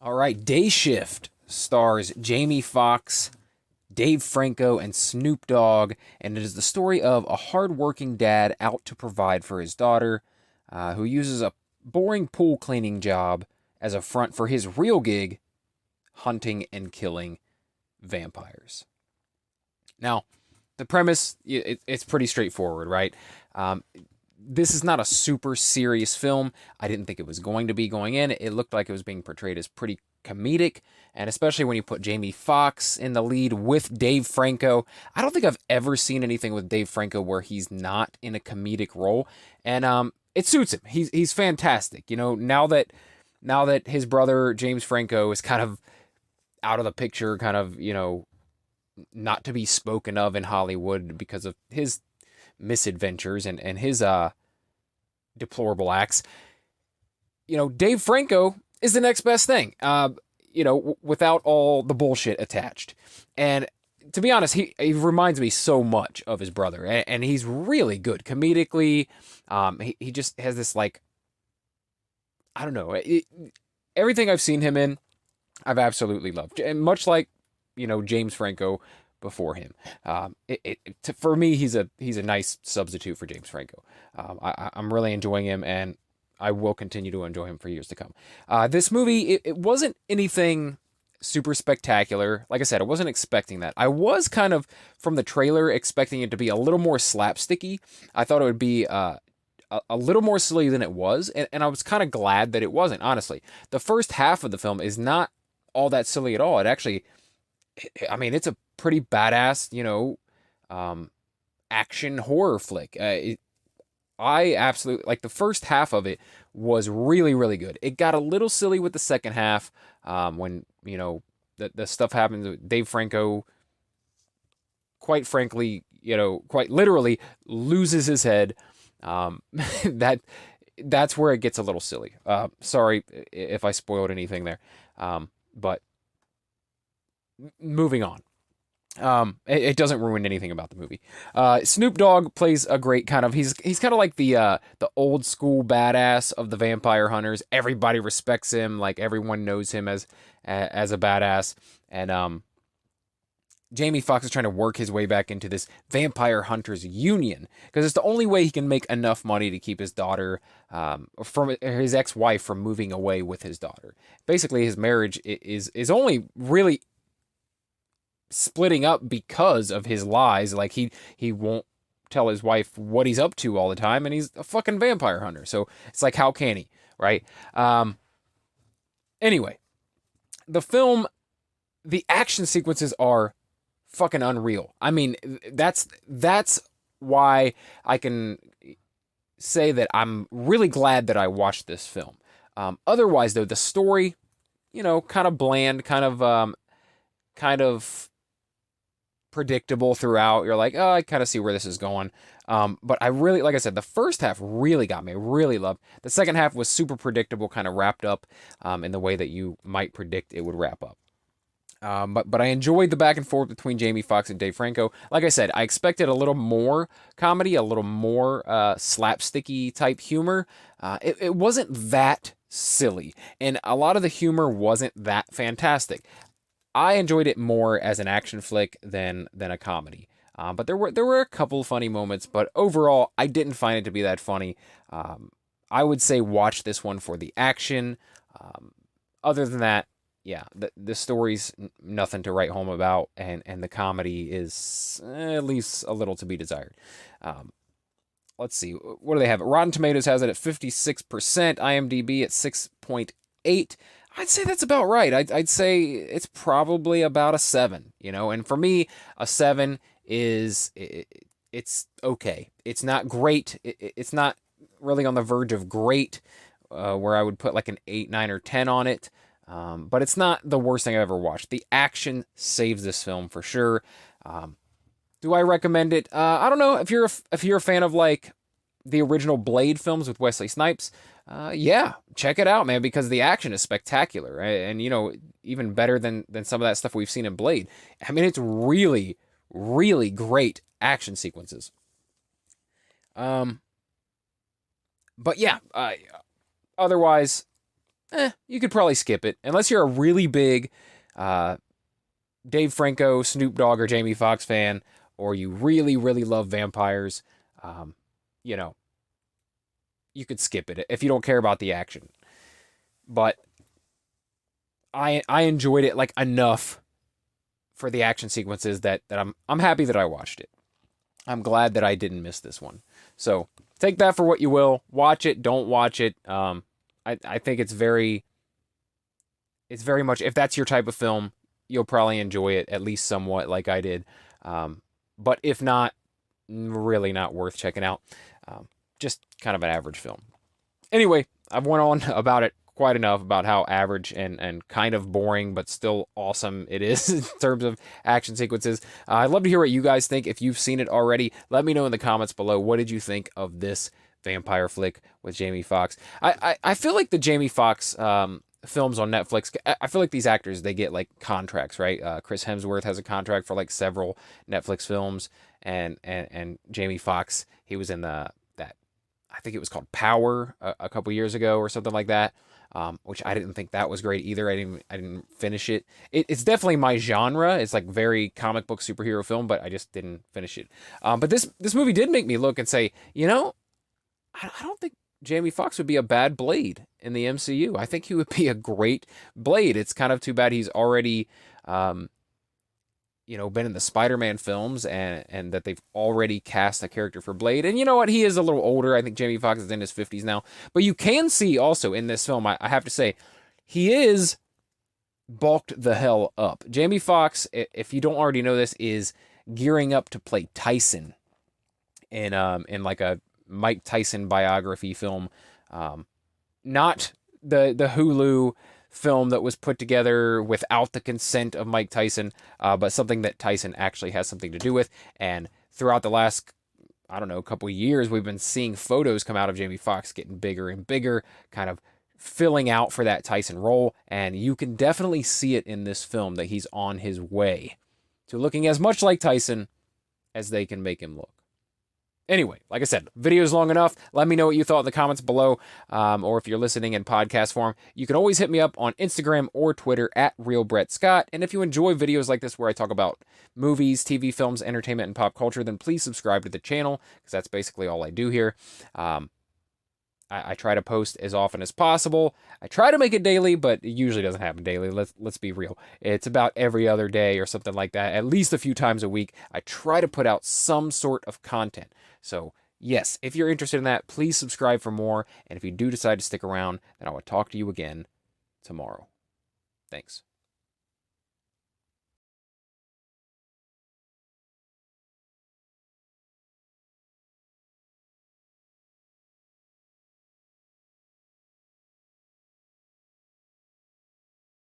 All right, Day Shift stars Jamie Foxx, Dave Franco, and Snoop Dogg, and it is the story of a hardworking dad out to provide for his daughter, who uses a boring pool cleaning job as a front for his real gig, hunting and killing vampires. Now, the premise, it's pretty straightforward, right? Um, this is not a super serious film. I didn't think it was going to be going in. It looked like it was being portrayed as pretty comedic, and especially when you put Jamie Foxx in the lead with Dave Franco. I don't think I've ever seen anything with Dave Franco where he's not in a comedic role, and it suits him. He's fantastic. Now that his brother James Franco is kind of out of the picture, kind of not to be spoken of in Hollywood because of his misadventures and his deplorable acts. Dave Franco is the next best thing. Without all the bullshit attached. And to be honest, he reminds me so much of his brother, and he's really good comedically. He just has this, like, I don't know, everything I've seen him in, I've absolutely loved, and much like James Franco before him. For me, he's a nice substitute for James Franco. I'm really enjoying him, and I will continue to enjoy him for years to come. This movie, it wasn't anything super spectacular. Like I said, I wasn't expecting that. I was kind of, from the trailer, expecting it to be a little more slapsticky. I thought it would be a little more silly than it was, and I was kind of glad that it wasn't, honestly. The first half of the film is not all that silly at all. It actually, I mean, it's a pretty badass, action horror flick. I absolutely like the first half of it was really, really good. It got a little silly with the second half, when the stuff happens with Dave Franco. Quite frankly, quite literally loses his head. That that's where it gets a little silly. Sorry if I spoiled anything there, but moving on. It doesn't ruin anything about the movie. Snoop Dogg plays a great kind of, he's kind of like the old school badass of the vampire hunters. Everybody respects him, like everyone knows him as a badass. And Jamie Foxx is trying to work his way back into this vampire hunters union because it's the only way he can make enough money to keep his daughter, from his ex-wife, from moving away with his daughter. Basically, his marriage is only really splitting up because of his lies. Like, he won't tell his wife what he's up to all the time, and he's a fucking vampire hunter. So it's like, how can he, right? Anyway, the film, the action sequences are fucking unreal. I mean, that's why I can say that I'm really glad that I watched this film. Otherwise, though, the story, kind of bland, kind of predictable throughout. You're like, oh, I kind of see where this is going. But I really, like I said, the first half really got me. I really loved. The second half was super predictable, kind of wrapped up in the way that you might predict it would wrap up. But I enjoyed the back and forth between Jamie Foxx and Dave Franco. Like I said, I expected a little more comedy, a little more slapsticky type humor. It wasn't that silly, and a lot of the humor wasn't that fantastic. I enjoyed it more as an action flick than a comedy. But there were a couple funny moments, but overall, I didn't find it to be that funny. I would say watch this one for the action. Other than that, yeah, the story's nothing to write home about, and the comedy is at least a little to be desired. Let's see, what do they have? Rotten Tomatoes has it at 56%, IMDb at 6.8. I'd say that's about right. I'd say it's probably about a 7, and for me, a 7 it's okay. It's not great. It's not really on the verge of great, where I would put like an 8, 9, or 10 on it. But it's not the worst thing I've ever watched. The action saves this film for sure. Do I recommend it? I don't know if you're a fan of, like, the original Blade films with Wesley Snipes. Yeah, check it out, man, because the action is spectacular, right? And even better than some of that stuff we've seen in Blade. I mean, it's really, really great action sequences. But yeah, otherwise, you could probably skip it. Unless you're a really big Dave Franco, Snoop Dogg, or Jamie Foxx fan, or you really, really love vampires, you know, you could skip it if you don't care about the action. But I enjoyed it like enough for the action sequences that I'm happy that I watched it. I'm glad that I didn't miss this one. So take that for what you will. Watch it, don't watch it. I think it's very much, if that's your type of film, you'll probably enjoy it at least somewhat like I did. But if not, really not worth checking out. Just kind of an average film. Anyway, I've went on about it quite enough about how average and kind of boring, but still awesome it is in terms of action sequences. I'd love to hear what you guys think. If you've seen it already, let me know in the comments below. What did you think of this vampire flick with Jamie Foxx? I feel like the Jamie Foxx films on Netflix, I feel like these actors, they get like contracts, right? Chris Hemsworth has a contract for like several Netflix films, and Jamie Foxx, he was in that, I think it was called Power a couple years ago or something like that. Which I didn't think that was great either. I didn't finish it. It's definitely my genre. It's like very comic book superhero film, but I just didn't finish it. But this movie did make me look and say, I don't think Jamie Foxx would be a bad Blade in the MCU. I think he would be a great Blade. It's kind of too bad he's already, been in the Spider-Man films, and that they've already cast a character for Blade. And you know what? He is a little older. I think Jamie Foxx is in his 50s now. But you can see also in this film, I have to say, he is bulked the hell up. Jamie Foxx, if you don't already know this, is gearing up to play Tyson in like a Mike Tyson biography film. Not the Hulu film that was put together without the consent of Mike Tyson, but something that Tyson actually has something to do with. And throughout the last, I don't know, couple of years, we've been seeing photos come out of Jamie Foxx getting bigger and bigger, kind of filling out for that Tyson role. And you can definitely see it in this film that he's on his way to looking as much like Tyson as they can make him look. Anyway, like I said, video's long enough. Let me know what you thought in the comments below, or if you're listening in podcast form, you can always hit me up on Instagram or Twitter at RealBrettScott. And if you enjoy videos like this where I talk about movies, TV, films, entertainment, and pop culture, then please subscribe to the channel, because that's basically all I do here. I try to post as often as possible. I try to make it daily, but it usually doesn't happen daily. Let's be real. It's about every other day or something like that, at least a few times a week. I try to put out some sort of content. So yes, if you're interested in that, please subscribe for more. And if you do decide to stick around, then I will talk to you again tomorrow. Thanks.